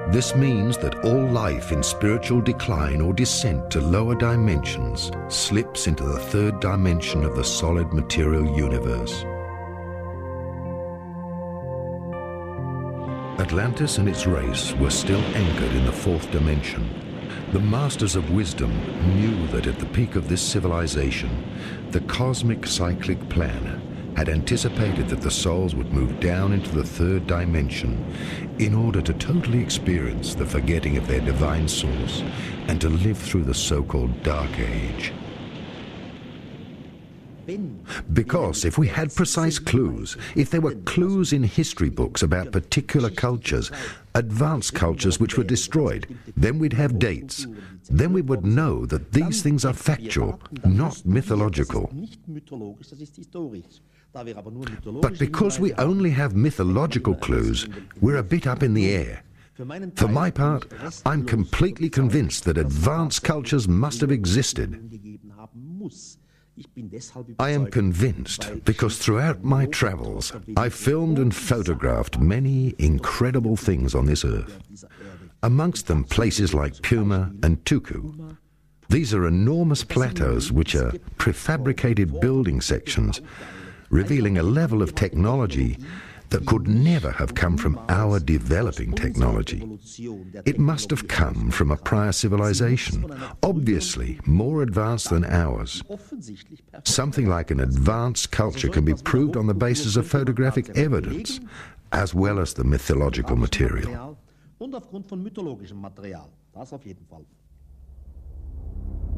This means that all life in spiritual decline or descent to lower dimensions slips into the third dimension of the solid material universe. Atlantis and its race were still anchored in the fourth dimension. The Masters of Wisdom knew that at the peak of this civilization, the cosmic cyclic plan had anticipated that the souls would move down into the third dimension in order to totally experience the forgetting of their divine source and to live through the so-called Dark Age. Because if we had precise clues, if there were clues in history books about particular cultures, advanced cultures which were destroyed, then we'd have dates. Then we would know that these things are factual, not mythological. But because we only have mythological clues, we're a bit up in the air. For my part, I'm completely convinced that advanced cultures must have existed. I am convinced because throughout my travels, I filmed and photographed many incredible things on this earth. Amongst them places like Puma and Tuku. These are enormous plateaus which are prefabricated building sections, revealing a level of technology that could never have come from our developing technology. It must have come from a prior civilization, obviously more advanced than ours. Something like an advanced culture can be proved on the basis of photographic evidence, as well as the mythological material.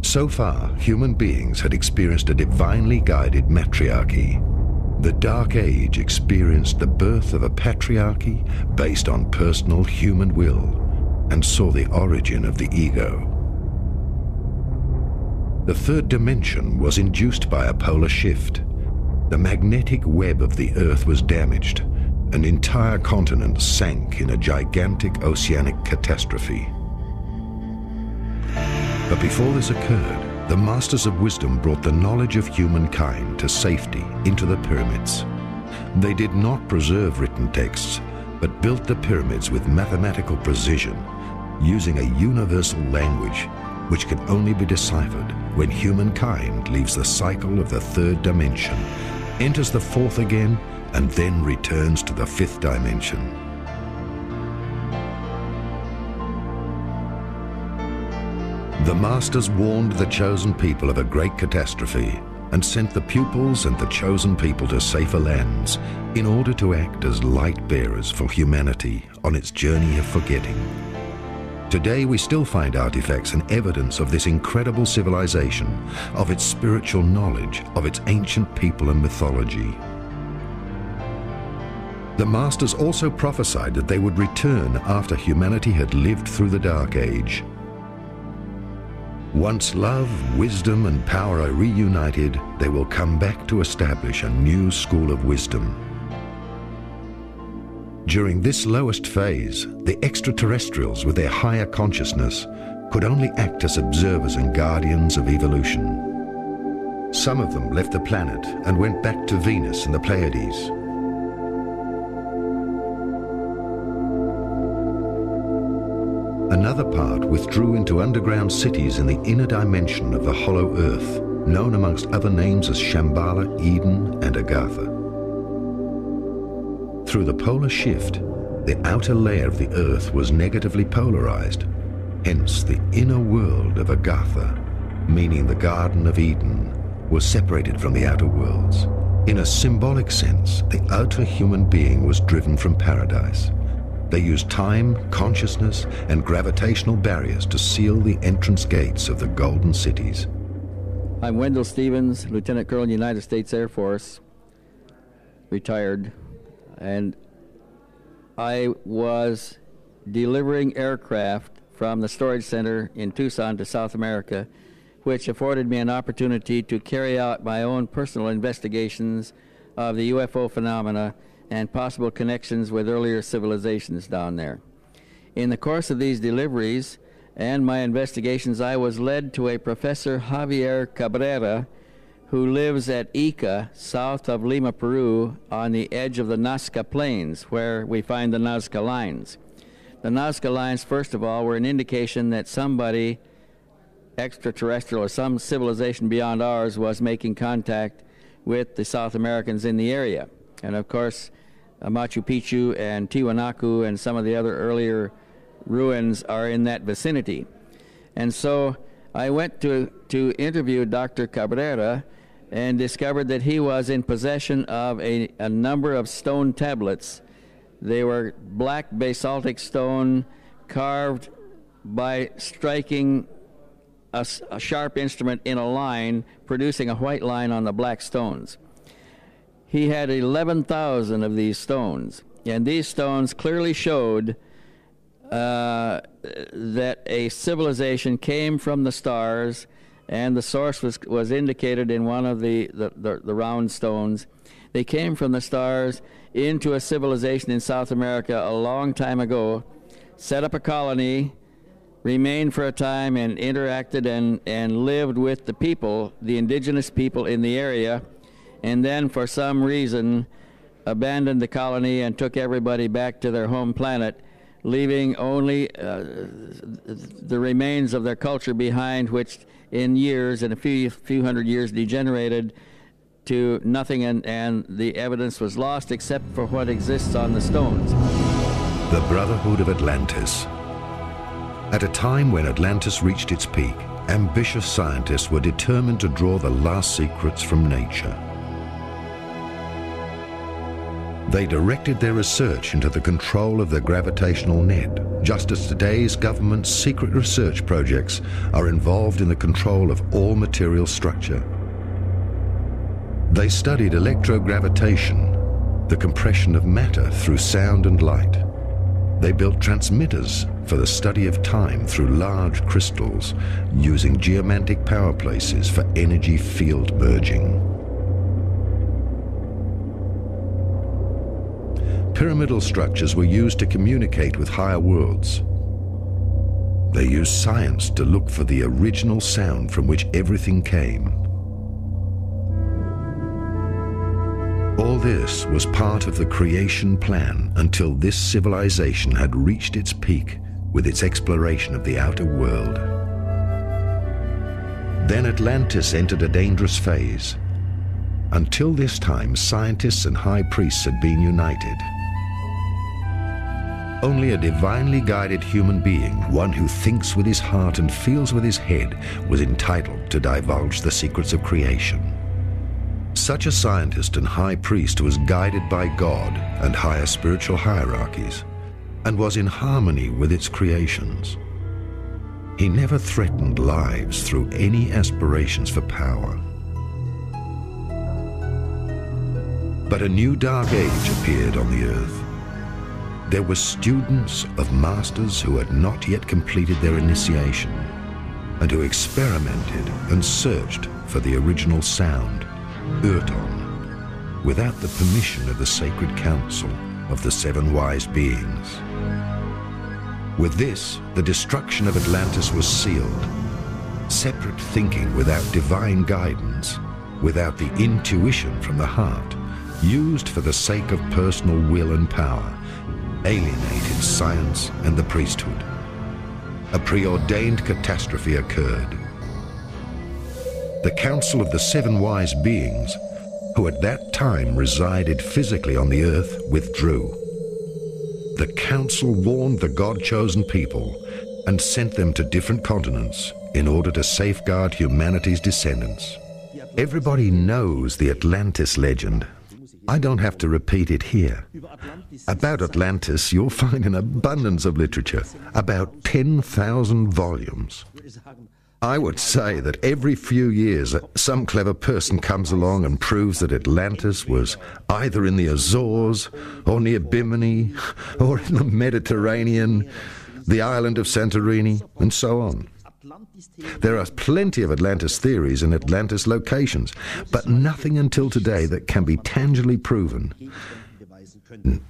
So far, human beings had experienced a divinely guided matriarchy. The Dark Age experienced the birth of a patriarchy based on personal human will and saw the origin of the ego. The third dimension was induced by a polar shift. The magnetic web of the Earth was damaged, and entire continents sank in a gigantic oceanic catastrophe. But before this occurred, the Masters of Wisdom brought the knowledge of humankind to safety into the pyramids. They did not preserve written texts, but built the pyramids with mathematical precision, using a universal language which can only be deciphered when humankind leaves the cycle of the third dimension, enters the fourth again, and then returns to the fifth dimension. The Masters warned the chosen people of a great catastrophe and sent the pupils and the chosen people to safer lands in order to act as light bearers for humanity on its journey of forgetting. Today we still find artifacts and evidence of this incredible civilization, of its spiritual knowledge, of its ancient people and mythology. The Masters also prophesied that they would return after humanity had lived through the Dark Age. Once love, wisdom, and power are reunited, they will come back to establish a new school of wisdom. During this lowest phase, the extraterrestrials with their higher consciousness could only act as observers and guardians of evolution. Some of them left the planet and went back to Venus and the Pleiades. Another part withdrew into underground cities in the inner dimension of the hollow earth, known amongst other names as Shambhala, Eden, and Agartha. Through the polar shift, the outer layer of the earth was negatively polarized, hence the inner world of Agartha, meaning the Garden of Eden, was separated from the outer worlds. In a symbolic sense, the outer human being was driven from paradise. They used time, consciousness, and gravitational barriers to seal the entrance gates of the Golden Cities. I'm Wendell Stevens, Lieutenant Colonel, United States Air Force, retired, and I was delivering aircraft from the storage center in Tucson to South America, which afforded me an opportunity to carry out my own personal investigations of the UFO phenomena and possible connections with earlier civilizations down there. In the course of these deliveries and my investigations, I was led to a Professor Javier Cabrera, who lives at Ica, south of Lima, Peru, on the edge of the Nazca Plains, where we find the Nazca Lines. The Nazca Lines, first of all, were an indication that somebody extraterrestrial or some civilization beyond ours was making contact with the South Americans in the area. And of course, Machu Picchu and Tiwanaku and some of the other earlier ruins are in that vicinity. And so I went to interview Dr. Cabrera and discovered that he was in possession of a number of stone tablets. They were black basaltic stone carved by striking a sharp instrument in a line, producing a white line on the black stones. He had 11,000 of these stones, and these stones clearly showed that a civilization came from the stars, and the source was indicated in one of the round stones. They came from the stars into a civilization in South America a long time ago, set up a colony, remained for a time, and interacted and lived with the people, the indigenous people in the area, and then for some reason abandoned the colony and took everybody back to their home planet, leaving only the remains of their culture behind, which in years, in a few hundred years, degenerated to nothing, and the evidence was lost except for what exists on the stones. The Brotherhood of Atlantis. At a time when Atlantis reached its peak, ambitious scientists were determined to draw the last secrets from nature. They directed their research into the control of the gravitational net, just as today's government's secret research projects are involved in the control of all material structure. They studied electrogravitation, the compression of matter through sound and light. They built transmitters for the study of time through large crystals, using geomantic power places for energy field merging. Pyramidal structures were used to communicate with higher worlds. They used science to look for the original sound from which everything came. All this was part of the creation plan until this civilization had reached its peak with its exploration of the outer world. Then Atlantis entered a dangerous phase. Until this time, scientists and high priests had been united. Only a divinely guided human being, one who thinks with his heart and feels with his head, was entitled to divulge the secrets of creation. Such a scientist and high priest was guided by God and higher spiritual hierarchies, and was in harmony with its creations. He never threatened lives through any aspirations for power. But a new dark age appeared on the earth. There were students of masters who had not yet completed their initiation, and who experimented and searched for the original sound, Urton, without the permission of the sacred council of the seven wise beings. With this, the destruction of Atlantis was sealed. Separate thinking without divine guidance, without the intuition from the heart, used for the sake of personal will and power, alienated science and the priesthood. A preordained catastrophe occurred. The Council of the Seven Wise Beings, who at that time resided physically on the earth, withdrew. The Council warned the God-chosen people and sent them to different continents in order to safeguard humanity's descendants. Everybody knows the Atlantis legend. I don't have to repeat it here. About Atlantis, you'll find an abundance of literature, about 10,000 volumes. I would say that every few years, some clever person comes along and proves that Atlantis was either in the Azores, or near Bimini, or in the Mediterranean, the island of Santorini, and so on. There are plenty of Atlantis theories and Atlantis locations, but nothing until today that can be tangibly proven.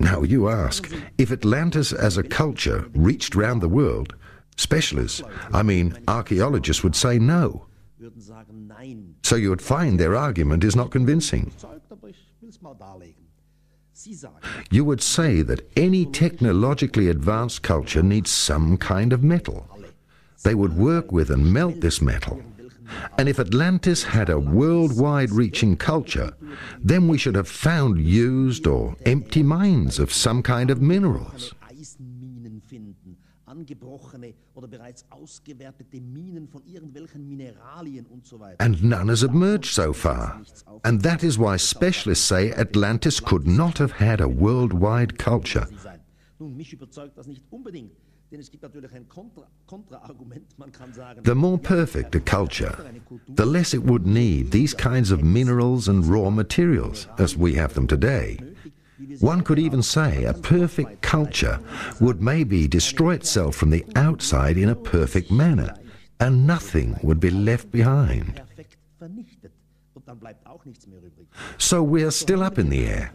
Now you ask, if Atlantis as a culture reached round the world, specialists, archaeologists would say no. So you would find their argument is not convincing. You would say that any technologically advanced culture needs some kind of metal. They would work with and melt this metal. And if Atlantis had a worldwide reaching culture, then we should have found used or empty mines of some kind of minerals. And none has emerged so far. And that is why specialists say Atlantis could not have had a worldwide culture. The more perfect a culture, the less it would need these kinds of minerals and raw materials as we have them today. One could even say a perfect culture would maybe destroy itself from the outside in a perfect manner, and nothing would be left behind. So we are still up in the air.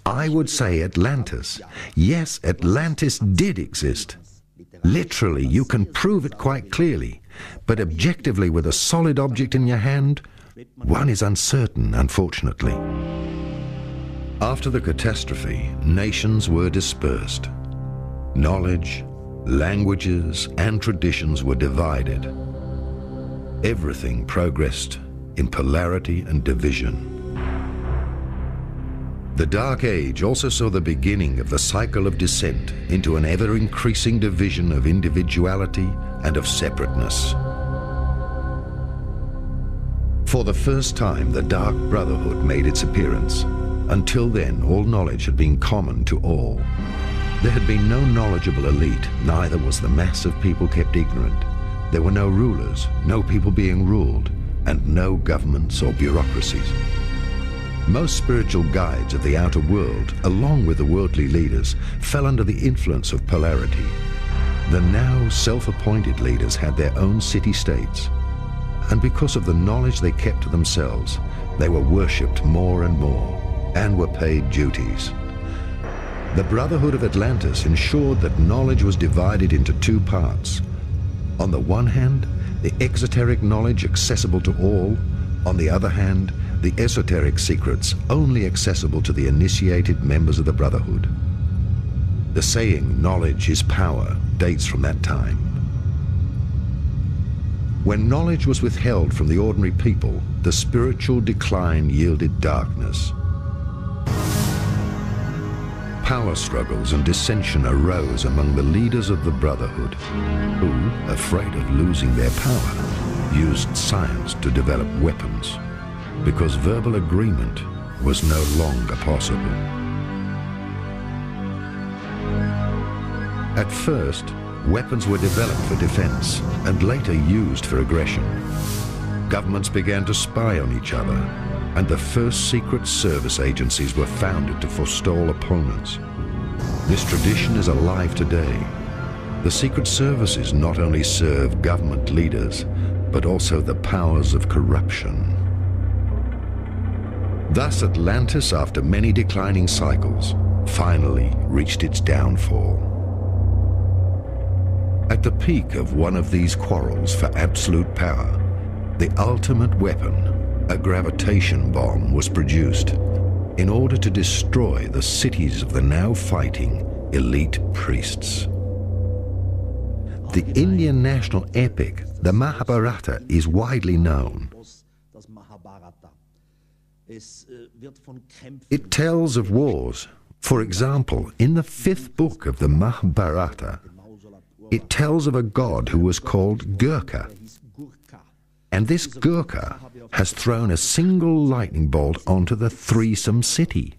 I would say Atlantis. Yes, Atlantis did exist. Literally, you can prove it quite clearly, but objectively with a solid object in your hand, one is uncertain, unfortunately. After the catastrophe, nations were dispersed. Knowledge, languages, and traditions were divided. Everything progressed in polarity and division. The Dark Age also saw the beginning of the cycle of descent into an ever-increasing division of individuality and of separateness. For the first time, the Dark Brotherhood made its appearance. Until then, all knowledge had been common to all. There had been no knowledgeable elite, neither was the mass of people kept ignorant. There were no rulers, no people being ruled, and no governments or bureaucracies. Most spiritual guides of the outer world, along with the worldly leaders, fell under the influence of polarity. The now self-appointed leaders had their own city-states, and because of the knowledge they kept to themselves, they were worshipped more and more, and were paid duties. The Brotherhood of Atlantis ensured that knowledge was divided into two parts. On the one hand, the exoteric knowledge accessible to all. On the other hand, the esoteric secrets only accessible to the initiated members of the Brotherhood. The saying, "knowledge is power," dates from that time. When knowledge was withheld from the ordinary people, the spiritual decline yielded darkness. Power struggles and dissension arose among the leaders of the Brotherhood, who, afraid of losing their power, used science to develop weapons, because verbal agreement was no longer possible. At first, weapons were developed for defense and later used for aggression. Governments began to spy on each other, and the first secret service agencies were founded to forestall opponents. This tradition is alive today. The secret services not only serve government leaders, but also the powers of corruption. Thus Atlantis, after many declining cycles, finally reached its downfall. At the peak of one of these quarrels for absolute power, the ultimate weapon, a gravitation bomb, was produced in order to destroy the cities of the now fighting elite priests. The Indian national epic, the Mahabharata, is widely known. It tells of wars. For example, in the 5th book of the Mahabharata, it tells of a god who was called Gurkha. And this Gurkha has thrown a single lightning bolt onto the threesome city.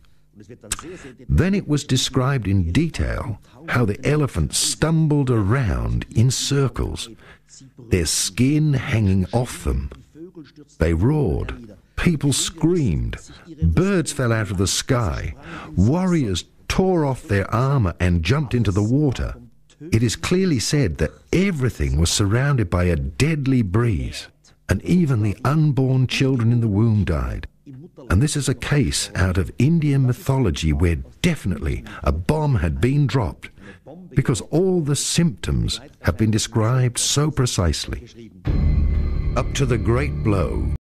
Then it was described in detail how the elephants stumbled around in circles, their skin hanging off them. They roared, people screamed, birds fell out of the sky, warriors tore off their armor and jumped into the water. It is clearly said that everything was surrounded by a deadly breeze, and even the unborn children in the womb died. And this is a case out of Indian mythology where definitely a bomb had been dropped, because all the symptoms have been described so precisely. Up to the great blow,